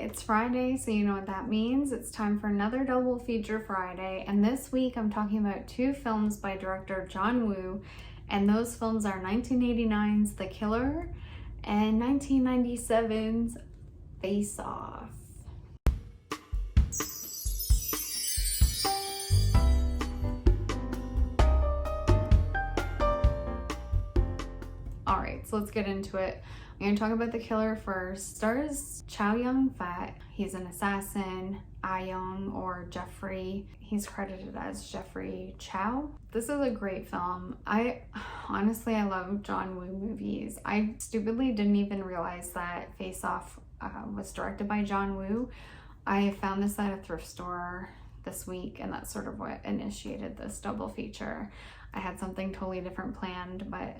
It's Friday, so you know what that means. It's time for another double feature Friday, and this week I'm talking about two films by director John Woo, and those films are 1989's The Killer and 1997's Face Off. Alright, so let's get into it. I'm going to talk about The Killer first. Stars Chow Yun-fat. He's an assassin. Ah-young, or Jeffrey. He's credited as Jeffrey Chow. This is a great film. Honestly, I love John Woo movies. I stupidly didn't even realize that Face Off was directed by John Woo. I found this at a thrift store this week, and that's sort of what initiated this double feature. I had something totally different planned, but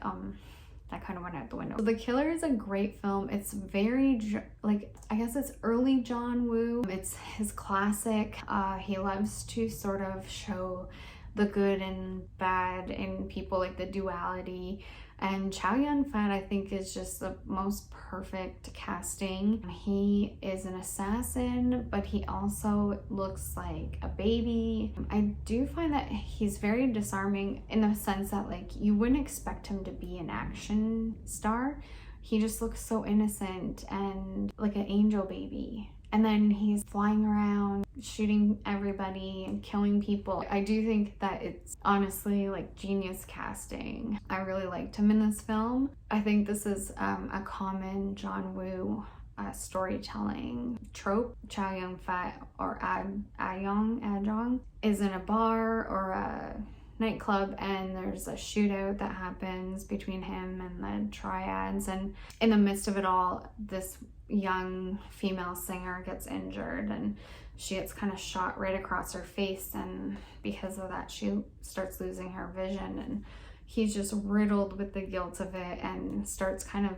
that kind of went out the window. The Killer is a great film. It's very, I guess it's early John Woo. It's his classic. He loves to sort of show the good and bad in people, like the duality. And Chow Yun-fat, I think, is just the most perfect casting. He is an assassin, but he also looks like a baby. I do find that he's very disarming in the sense that, like, you wouldn't expect him to be an action star. He just looks so innocent and like an angel baby. And then he's flying around, shooting everybody and killing people. I do think that it's honestly like genius casting. I really liked him in this film. I think this is a common John Woo storytelling trope. Chow Yun-fat or Ah-young is in a bar or a nightclub, and there's a shootout that happens between him and the triads, and in the midst of it all, this young female singer gets injured and she gets kind of shot right across her face, and because of that she starts losing her vision, and he's just riddled with the guilt of it and starts kind of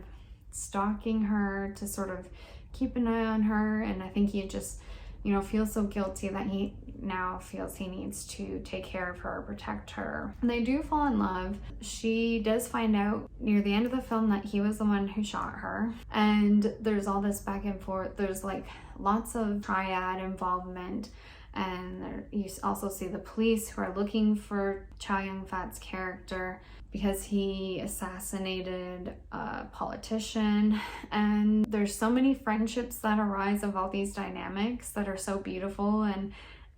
stalking her to sort of keep an eye on her. And I think he just, you know, feels so guilty that he now feels he needs to take care of her, protect her. And they do fall in love. She does find out near the end of the film that he was the one who shot her. And there's all this back and forth. There's like lots of triad involvement. And you also see the police who are looking for Chow Yun-fat's character because he assassinated a politician. And there's so many friendships that arise of all these dynamics that are so beautiful, and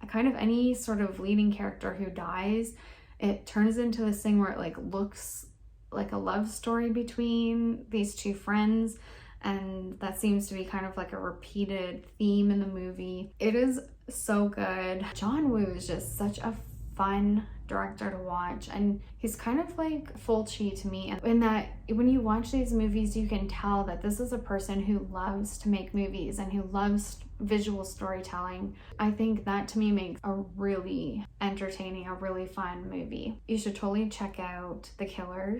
kind of any sort of leading character who dies, it turns into this thing where it like looks like a love story between these two friends, and that seems to be kind of like a repeated theme in the movie. It is so good. John Woo is just such a fun director to watch, and he's kind of like Fulci to me, in that when you watch these movies you can tell that this is a person who loves to make movies and who loves visual storytelling. I think that to me makes a really entertaining, a really fun movie. You should totally check out The Killer.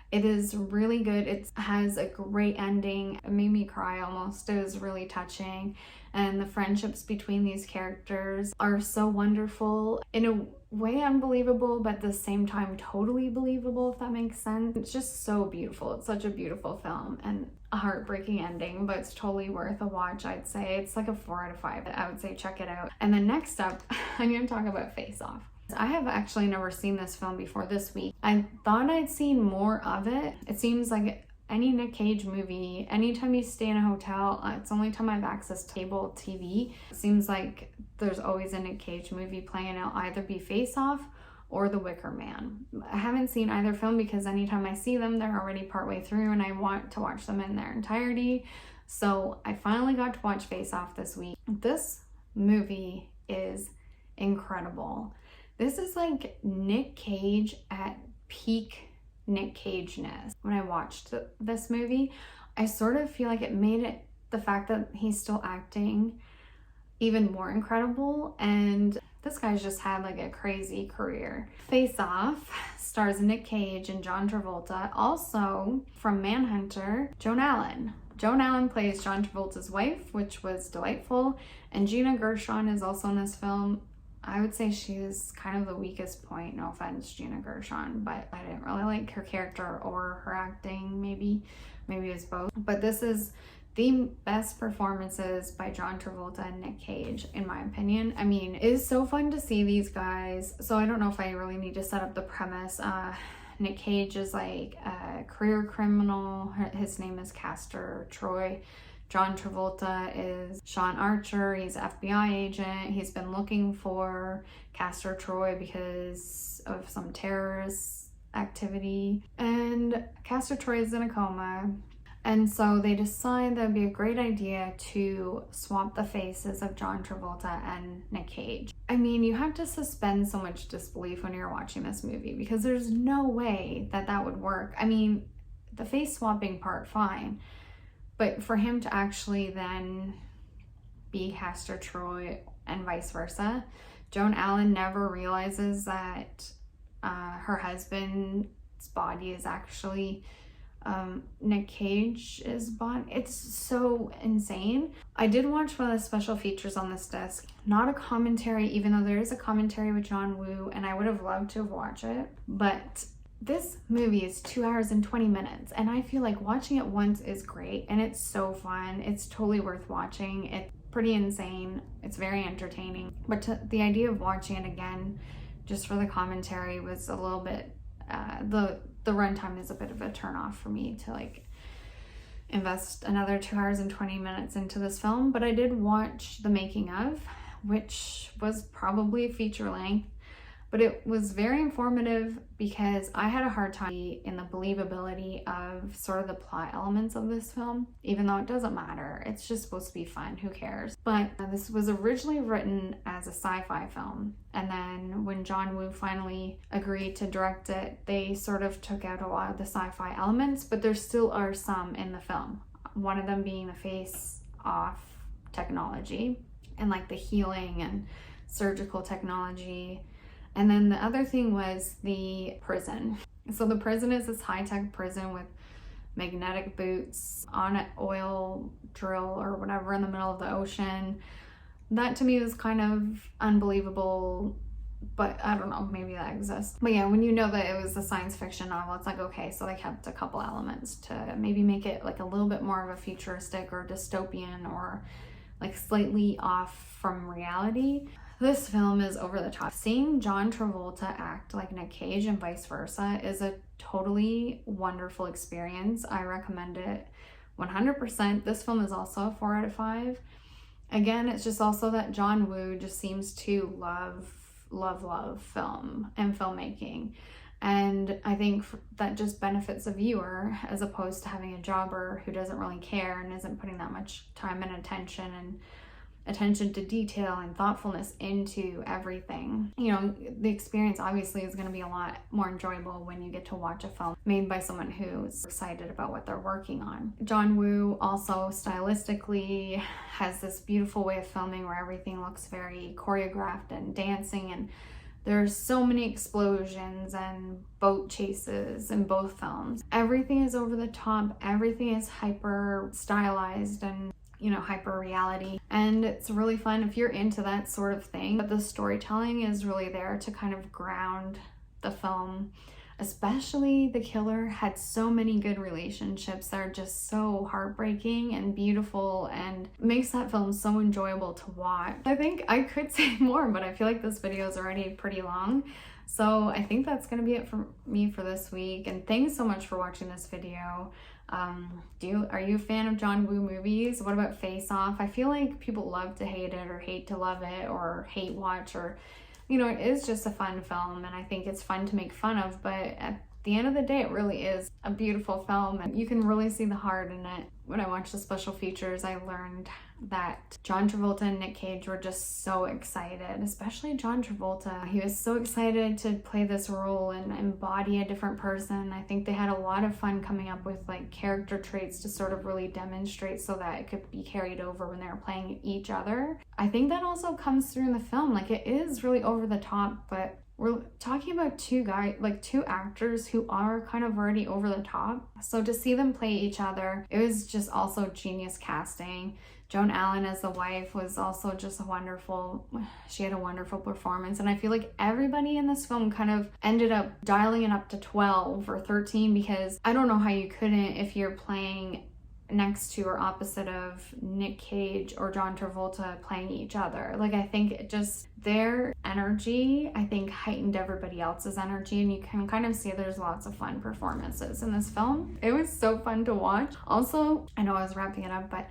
It is really good. It has a great ending. It made me cry almost. It was really touching. And the friendships between these characters are so wonderful. In a way unbelievable, but at the same time totally believable, if that makes sense. It's just so beautiful. It's such a beautiful film and a heartbreaking ending, but it's totally worth a watch, I'd say. It's like a 4 out of 5. I would say check it out. And then next up, I'm going to talk about Face Off. I have actually never seen this film before this week. I thought I'd seen more of it. It seems like any Nick Cage movie, anytime you stay in a hotel, it's the only time I have access to cable TV. It seems like there's always a Nick Cage movie playing. It'll either be Face Off or The Wicker Man. I haven't seen either film because anytime I see them, they're already partway through and I want to watch them in their entirety. So I finally got to watch Face Off this week. This movie is incredible. This is like Nick Cage at peak Nick Cage-ness. When I watched this movie, I sort of feel like it made it, the fact that he's still acting, even more incredible. And this guy's just had like a crazy career. Face Off stars Nick Cage and John Travolta. Also from Manhunter, Joan Allen. Joan Allen plays John Travolta's wife, which was delightful. And Gina Gershon is also in this film. I would say she is kind of the weakest point, no offense Gina Gershon, but I didn't really like her character or her acting. Maybe it was both. But this is the best performances by John Travolta and Nick Cage, in my opinion. I mean, it is so fun to see these guys. So I don't know if I really need to set up the premise. Nick Cage is like a career criminal. His name is Castor Troy. John Travolta is Sean Archer. He's an FBI agent. He's been looking for Castor Troy because of some terrorist activity. And Castor Troy is in a coma. And so they decide that would be a great idea to swap the faces of John Travolta and Nick Cage. I mean, you have to suspend so much disbelief when you're watching this movie because there's no way that that would work. I mean, the face swapping part, fine. But for him to actually then be Castor Troy and vice versa, Joan Allen never realizes that her husband's body is actually Nick Cage's body. It's so insane. I did watch one of the special features on this disc, not a commentary, even though there is a commentary with John Woo, and I would have loved to have watched it, but this movie is 2 hours and 20 minutes, and I feel like watching it once is great, and it's so fun. It's totally worth watching. It's pretty insane. It's very entertaining, but the idea of watching it again just for the commentary was a little bit, the runtime is a bit of a turn off for me to like invest another 2 hours and 20 minutes into this film. But I did watch the making of, which was probably feature length, but it was very informative because I had a hard time in the believability of sort of the plot elements of this film, even though it doesn't matter. It's just supposed to be fun. Who cares? But this was originally written as a sci-fi film. And then when John Woo finally agreed to direct it, they sort of took out a lot of the sci-fi elements, but there still are some in the film. One of them being the face-off technology and like the healing and surgical technology. And then the other thing was the prison. So the prison is this high-tech prison with magnetic boots on an oil drill or whatever in the middle of the ocean. That to me was kind of unbelievable, but I don't know, maybe that exists. But yeah, when you know that it was a science fiction novel, it's like, okay, so they kept a couple elements to maybe make it like a little bit more of a futuristic or dystopian or like slightly off from reality. This film is over the top. Seeing John Travolta act like Nick Cage and vice versa is a totally wonderful experience. I recommend it 100%. This film is also a 4 out of 5. Again, it's just also that John Woo just seems to love film and filmmaking. And I think that just benefits the viewer as opposed to having a jobber who doesn't really care and isn't putting that much time and attention to detail and thoughtfulness into everything. You know, the experience obviously is going to be a lot more enjoyable when you get to watch a film made by someone who's excited about what they're working on. John Woo also stylistically has this beautiful way of filming where everything looks very choreographed and dancing, and there's so many explosions and boat chases in both films. Everything is over the top, everything is hyper stylized and hyper reality, and it's really fun if you're into that sort of thing. But the storytelling is really there to kind of ground the film. Especially the killer had so many good relationships that are just so heartbreaking and beautiful and makes that film so enjoyable to watch. I think I could say more, but I feel like this video is already pretty long. So I think that's going to be it for me for this week. And thanks so much for watching this video. Are you a fan of John Woo movies? What about Face Off? I feel like people love to hate it or hate to love it or hate watch, or it is just a fun film, and I think it's fun to make fun of, but at the end of the day it really is a beautiful film and you can really see the heart in it. When I watched the special features, I learned that John Travolta and Nick Cage were just so excited, especially John Travolta. He was so excited to play this role and embody a different person. I think they had a lot of fun coming up with like character traits to sort of really demonstrate so that it could be carried over when they were playing each other. I think that also comes through in the film. Like, it is really over the top, but we're talking about two actors who are kind of already over the top. So to see them play each other, it was just also genius casting. Joan Allen as the wife was also just she had a wonderful performance. And I feel like everybody in this film kind of ended up dialing it up to 12 or 13, because I don't know how you couldn't if you're playing next to or opposite of Nick Cage or John Travolta playing each other. Like, I think it just, their energy, I think, heightened everybody else's energy, and you can kind of see there's lots of fun performances in this film. It was so fun to watch. Also, I know I was wrapping it up, but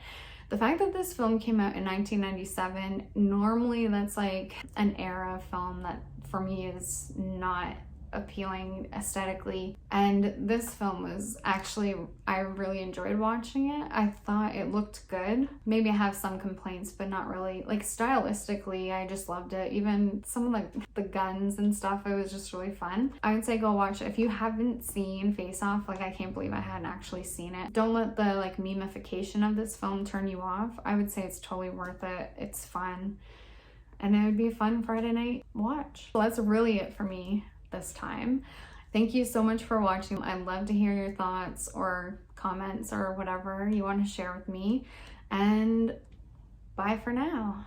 the fact that this film came out in 1997, normally that's like an era film that for me is not appealing aesthetically, and this film was actually, I really enjoyed watching it. I thought it looked good. Maybe I have some complaints, but not really. Like, stylistically, I just loved it. Even some of the guns and stuff, it was just really fun. I would say go watch it if you haven't seen Face Off. Like, I can't believe I hadn't actually seen it. Don't let the like memification of this film turn you off. I would say it's totally worth it. It's fun, and it would be a fun Friday night watch. Well, that's really it for me this time. Thank you so much for watching. I'd love to hear your thoughts or comments or whatever you want to share with me, and bye for now.